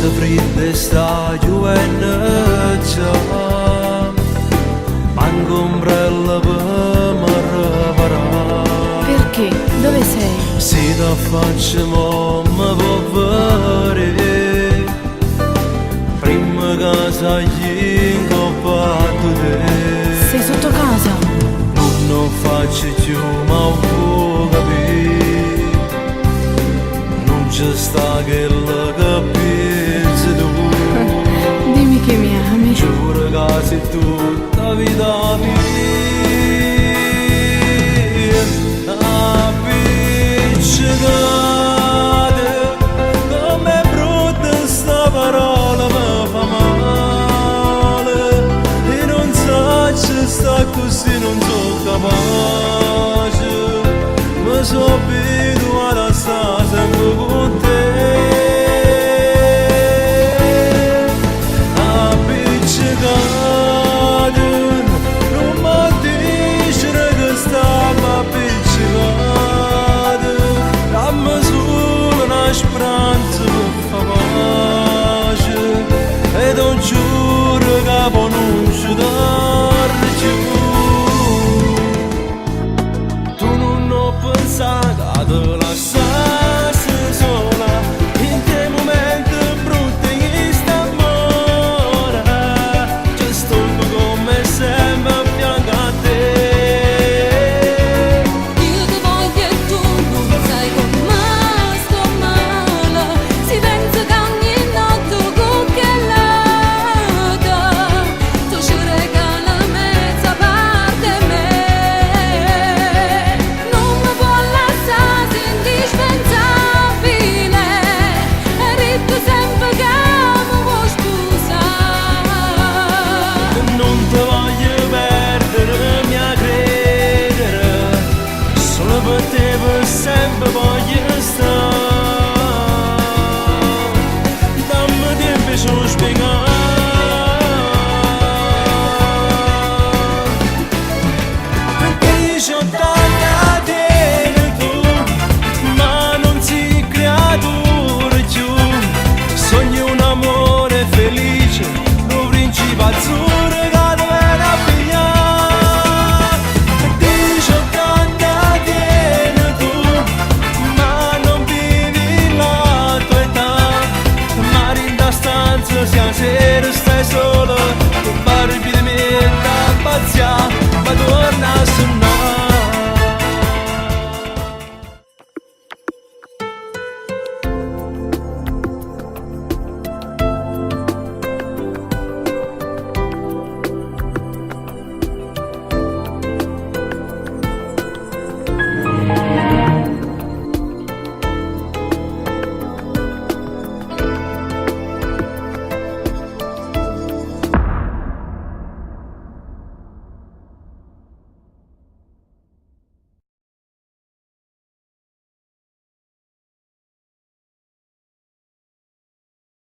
Notte fredda sta giovenneggia, manco ombrella per me reparare. Perché? Dove sei? Se ti facciamo mi può vedere, prima che sai ingoppato te. Sei sotto casa? Non faccio più ma può capire, non c'è sta che la capisci tu. Dimmi che mi ami. Giuro che sei tutta vita mia.